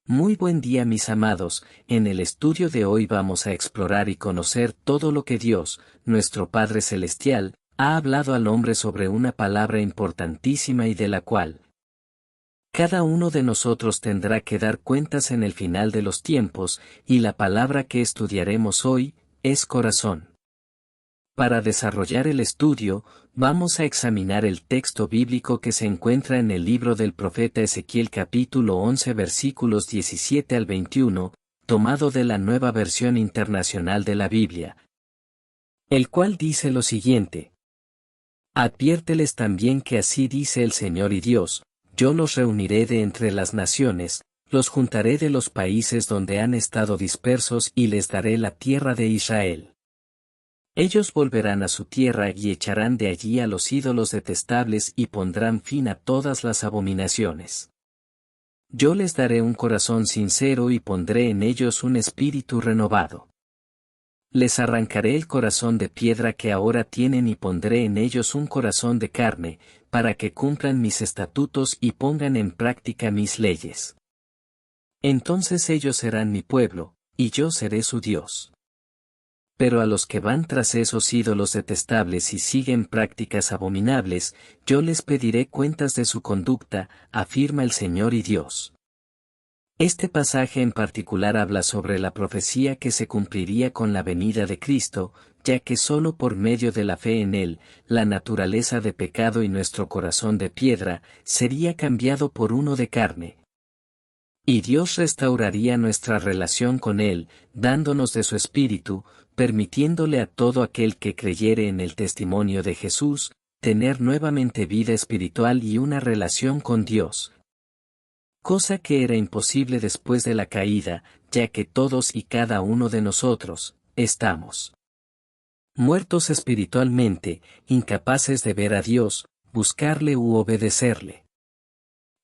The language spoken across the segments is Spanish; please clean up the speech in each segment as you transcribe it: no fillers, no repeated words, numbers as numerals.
Muy buen día mis amados, en el estudio de hoy vamos a explorar y conocer todo lo que Dios, nuestro Padre Celestial, ha hablado al hombre sobre una palabra importantísima y de la cual cada uno de nosotros tendrá que dar cuentas en el final de los tiempos, y la palabra que estudiaremos hoy es corazón. Para desarrollar el estudio, vamos a examinar el texto bíblico que se encuentra en el libro del profeta Ezequiel capítulo 11 versículos 17 al 21, tomado de la Nueva Versión Internacional de la Biblia, el cual dice lo siguiente: Adviérteles también que así dice el Señor y Dios, yo los reuniré de entre las naciones, los juntaré de los países donde han estado dispersos y les daré la tierra de Israel. Ellos volverán a su tierra y echarán de allí a los ídolos detestables y pondrán fin a todas las abominaciones. Yo les daré un corazón sincero y pondré en ellos un espíritu renovado. Les arrancaré el corazón de piedra que ahora tienen y pondré en ellos un corazón de carne, para que cumplan mis estatutos y pongan en práctica mis leyes. Entonces ellos serán mi pueblo, y yo seré su Dios. Pero a los que van tras esos ídolos detestables y siguen prácticas abominables, yo les pediré cuentas de su conducta, afirma el Señor y Dios. Este pasaje en particular habla sobre la profecía que se cumpliría con la venida de Cristo, ya que solo por medio de la fe en Él, la naturaleza de pecado y nuestro corazón de piedra, sería cambiado por uno de carne. Y Dios restauraría nuestra relación con Él, dándonos de su Espíritu, permitiéndole a todo aquel que creyere en el testimonio de Jesús, tener nuevamente vida espiritual y una relación con Dios. Cosa que era imposible después de la caída, ya que todos y cada uno de nosotros, estamos muertos espiritualmente, incapaces de ver a Dios, buscarle u obedecerle.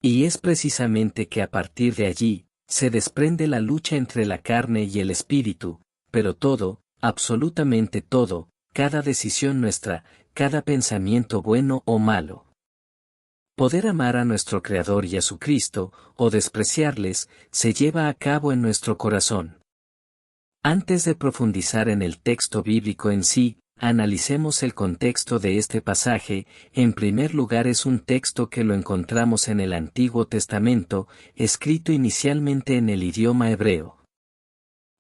Y es precisamente que a partir de allí, se desprende la lucha entre la carne y el espíritu, pero todo, absolutamente todo, cada decisión nuestra, cada pensamiento bueno o malo. Poder amar a nuestro Creador y a su Cristo, o despreciarles, se lleva a cabo en nuestro corazón. Antes de profundizar en el texto bíblico en sí, analicemos el contexto de este pasaje. En primer lugar, es un texto que lo encontramos en el Antiguo Testamento, escrito inicialmente en el idioma hebreo.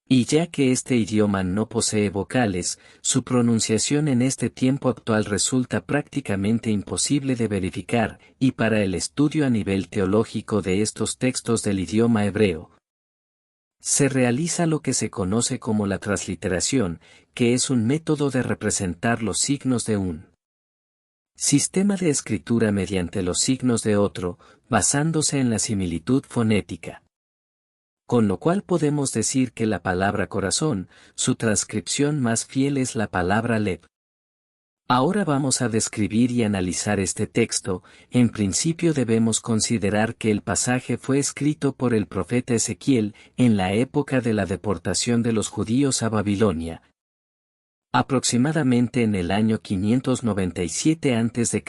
Y ya que este idioma no posee vocales, su pronunciación en este tiempo actual resulta prácticamente imposible de verificar, y para el estudio a nivel teológico de estos textos del idioma hebreo, se realiza lo que se conoce como la transliteración, que es un método de representar los signos de un sistema de escritura mediante los signos de otro, basándose en la similitud fonética. Con lo cual podemos decir que la palabra corazón, su transcripción más fiel es la palabra lev. Ahora vamos a describir y analizar este texto. En principio debemos considerar que el pasaje fue escrito por el profeta Ezequiel, en la época de la deportación de los judíos a Babilonia, aproximadamente en el año 597 a.C.,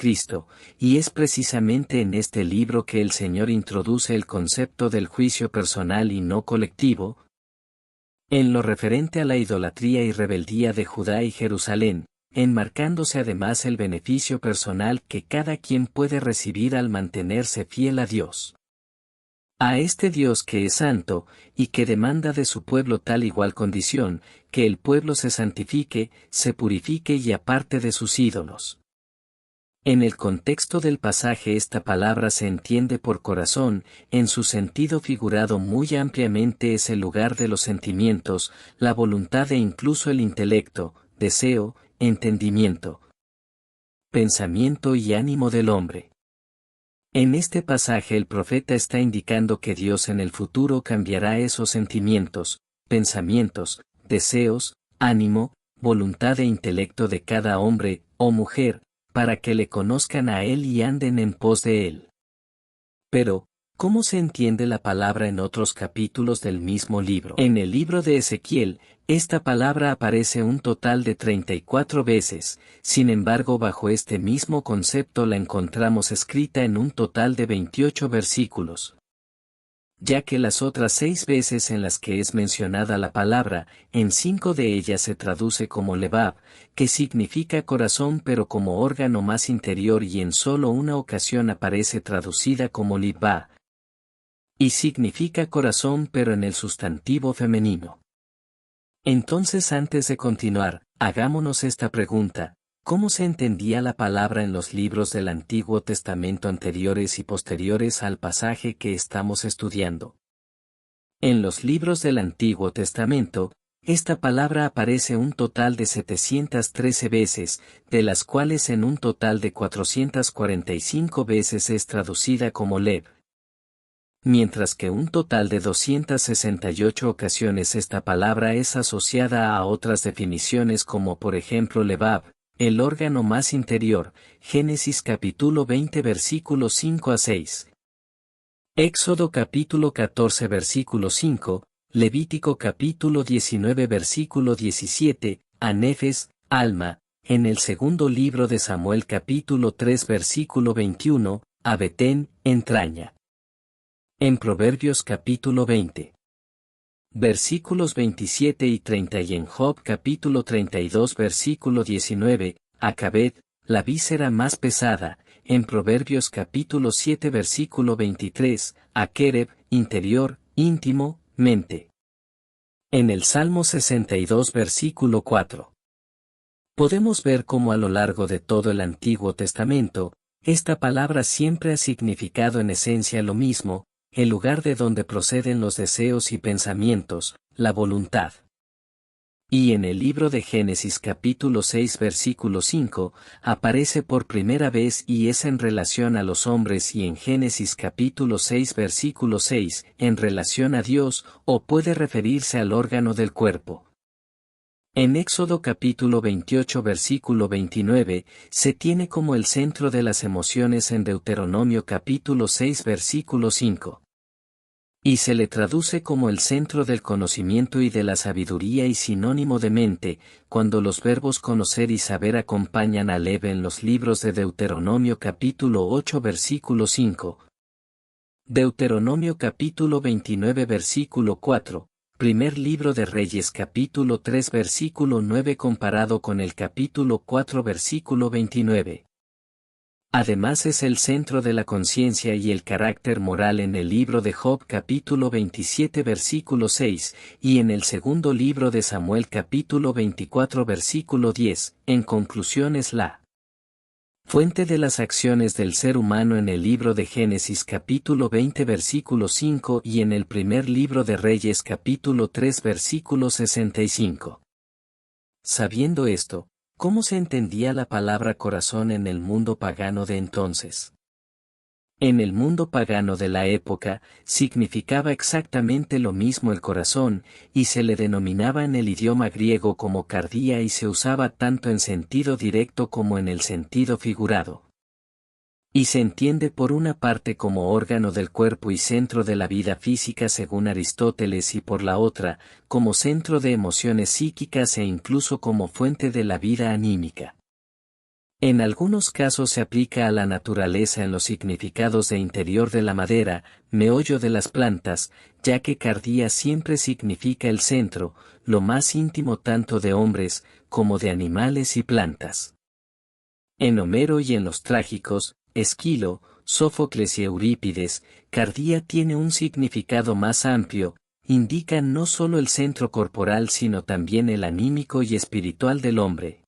y es precisamente en este libro que el Señor introduce el concepto del juicio personal y no colectivo, en lo referente a la idolatría y rebeldía de Judá y Jerusalén, enmarcándose además el beneficio personal que cada quien puede recibir al mantenerse fiel a Dios. A este Dios que es santo, y que demanda de su pueblo tal igual condición, que el pueblo se santifique, se purifique y aparte de sus ídolos. En el contexto del pasaje esta palabra se entiende por corazón, en su sentido figurado muy ampliamente es el lugar de los sentimientos, la voluntad e incluso el intelecto, deseo, entendimiento, pensamiento y ánimo del hombre. En este pasaje el profeta está indicando que Dios en el futuro cambiará esos sentimientos, pensamientos, deseos, ánimo, voluntad e intelecto de cada hombre o mujer, para que le conozcan a Él y anden en pos de Él. Pero, ¿cómo se entiende la palabra en otros capítulos del mismo libro? En el libro de Ezequiel, esta palabra aparece un total de 34 veces, sin embargo bajo este mismo concepto la encontramos escrita en un total de 28 versículos. ya que las otras 6 veces en las que es mencionada la palabra, en 5 de ellas se traduce como lebab, que significa corazón pero como órgano más interior, y en solo una ocasión aparece traducida como libba, y significa corazón pero en el sustantivo femenino. Entonces, antes de continuar, hagámonos esta pregunta: ¿cómo se entendía la palabra en los libros del Antiguo Testamento anteriores y posteriores al pasaje que estamos estudiando? En los libros del Antiguo Testamento, esta palabra aparece un total de 713 veces, de las cuales en un total de 445 veces es traducida como lev, mientras que un total de 268 ocasiones esta palabra es asociada a otras definiciones, como por ejemplo lebab, el órgano más interior, Génesis capítulo 20 versículos 5 a 6. Éxodo capítulo 14 versículo 5, Levítico capítulo 19 versículo 17, a Nefes, alma, en el segundo libro de Samuel capítulo 3 versículo 21, a Betén, entraña. En Proverbios capítulo 20. Versículos 27 y 30, y en Job capítulo 32 versículo 19, a Cabed, la víscera más pesada, en Proverbios capítulo 7 versículo 23, a Kereb, interior, íntimo, mente. En el Salmo 62 versículo 4. Podemos ver cómo a lo largo de todo el Antiguo Testamento, esta palabra siempre ha significado en esencia lo mismo: el lugar de donde proceden los deseos y pensamientos, la voluntad. Y en el libro de Génesis capítulo 6 versículo 5, aparece por primera vez y es en relación a los hombres, y en Génesis capítulo 6 versículo 6, en relación a Dios, o puede referirse al órgano del cuerpo. En Éxodo capítulo 28 versículo 29, se tiene como el centro de las emociones en Deuteronomio capítulo 6 versículo 5. Y se le traduce como el centro del conocimiento y de la sabiduría y sinónimo de mente, cuando los verbos conocer y saber acompañan a lev en los libros de Deuteronomio capítulo 8 versículo 5. Deuteronomio capítulo 29 versículo 4. Primer libro de Reyes capítulo 3 versículo 9 comparado con el capítulo 4 versículo 29. Además es el centro de la conciencia y el carácter moral en el libro de Job capítulo 27 versículo 6, y en el segundo libro de Samuel capítulo 24 versículo 10, en conclusión es la fuente de las acciones del ser humano en el libro de Génesis capítulo 20 versículo 5 y en el primer libro de Reyes capítulo 3 versículo 65. Sabiendo esto, ¿cómo se entendía la palabra corazón en el mundo pagano de entonces? En el mundo pagano de la época, significaba exactamente lo mismo el corazón, y se le denominaba en el idioma griego como cardía, y se usaba tanto en sentido directo como en el sentido figurado. Y se entiende por una parte como órgano del cuerpo y centro de la vida física según Aristóteles, y por la otra, como centro de emociones psíquicas e incluso como fuente de la vida anímica. En algunos casos se aplica a la naturaleza en los significados de interior de la madera, meollo de las plantas, ya que cardía siempre significa el centro, lo más íntimo tanto de hombres, como de animales y plantas. En Homero y en los trágicos, Esquilo, Sófocles y Eurípides, cardía tiene un significado más amplio, indica no solo el centro corporal sino también el anímico y espiritual del hombre.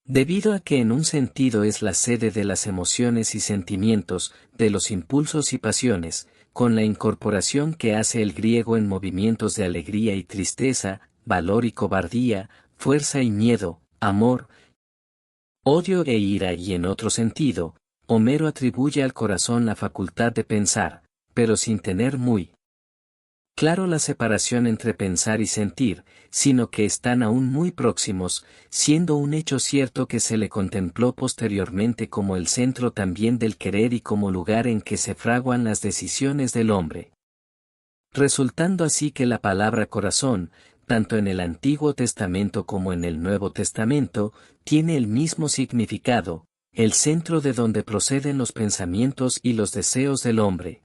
Debido a que en un sentido es la sede de las emociones y sentimientos, de los impulsos y pasiones, con la incorporación que hace el griego en movimientos de alegría y tristeza, valor y cobardía, fuerza y miedo, amor, odio e ira, y en otro sentido, Homero atribuye al corazón la facultad de pensar, pero sin tener muy claro la separación entre pensar y sentir, sino que están aún muy próximos, siendo un hecho cierto que se le contempló posteriormente como el centro también del querer y como lugar en que se fraguan las decisiones del hombre. Resultando así que la palabra corazón, tanto en el Antiguo Testamento como en el Nuevo Testamento, tiene el mismo significado, el centro de donde proceden los pensamientos y los deseos del hombre.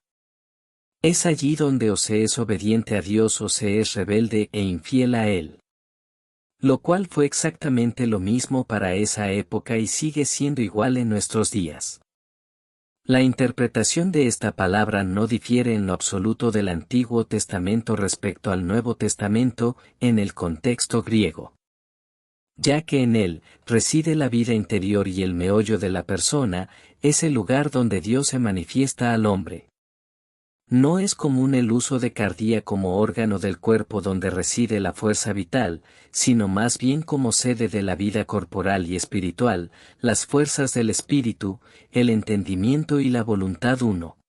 Es allí donde o se es obediente a Dios o se es rebelde e infiel a Él. Lo cual fue exactamente lo mismo para esa época y sigue siendo igual en nuestros días. La interpretación de esta palabra no difiere en lo absoluto del Antiguo Testamento respecto al Nuevo Testamento, en el contexto griego. Ya que en él reside la vida interior y el meollo de la persona, es el lugar donde Dios se manifiesta al hombre. No es común el uso de cardía como órgano del cuerpo donde reside la fuerza vital, sino más bien como sede de la vida corporal y espiritual, las fuerzas del espíritu, el entendimiento y la voluntad uno.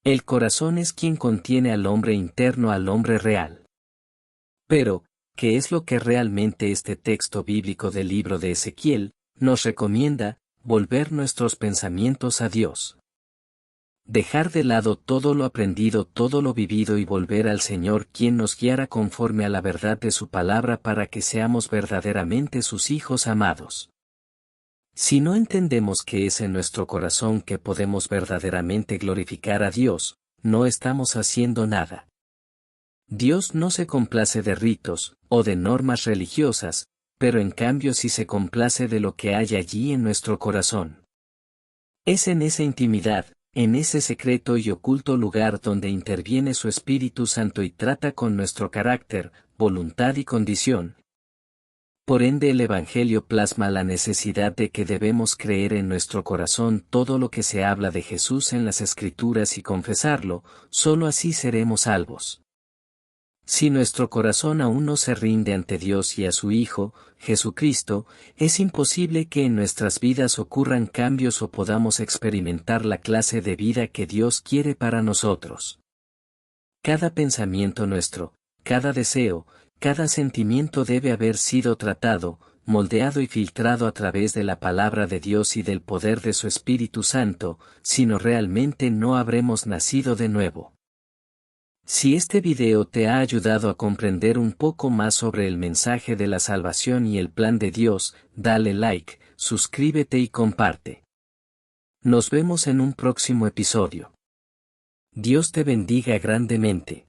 El corazón es quien contiene al hombre interno, al hombre real. Pero, ¿qué es lo que realmente este texto bíblico del libro de Ezequiel nos recomienda? Volver nuestros pensamientos a Dios. Dejar de lado todo lo aprendido, todo lo vivido y volver al Señor quien nos guiara conforme a la verdad de su palabra para que seamos verdaderamente sus hijos amados. Si no entendemos que es en nuestro corazón que podemos verdaderamente glorificar a Dios, no estamos haciendo nada. Dios no se complace de ritos o de normas religiosas, pero en cambio sí se complace de lo que hay allí en nuestro corazón. Es en esa intimidad, en ese secreto y oculto lugar donde interviene su Espíritu Santo y trata con nuestro carácter, voluntad y condición. Por ende el Evangelio plasma la necesidad de que debemos creer en nuestro corazón todo lo que se habla de Jesús en las Escrituras y confesarlo, solo así seremos salvos. Si nuestro corazón aún no se rinde ante Dios y a su Hijo, Jesucristo, es imposible que en nuestras vidas ocurran cambios o podamos experimentar la clase de vida que Dios quiere para nosotros. Cada pensamiento nuestro, cada deseo, cada sentimiento debe haber sido tratado, moldeado y filtrado a través de la palabra de Dios y del poder de su Espíritu Santo, si no realmente no habremos nacido de nuevo. Si este video te ha ayudado a comprender un poco más sobre el mensaje de la salvación y el plan de Dios, dale like, suscríbete y comparte. Nos vemos en un próximo episodio. Dios te bendiga grandemente.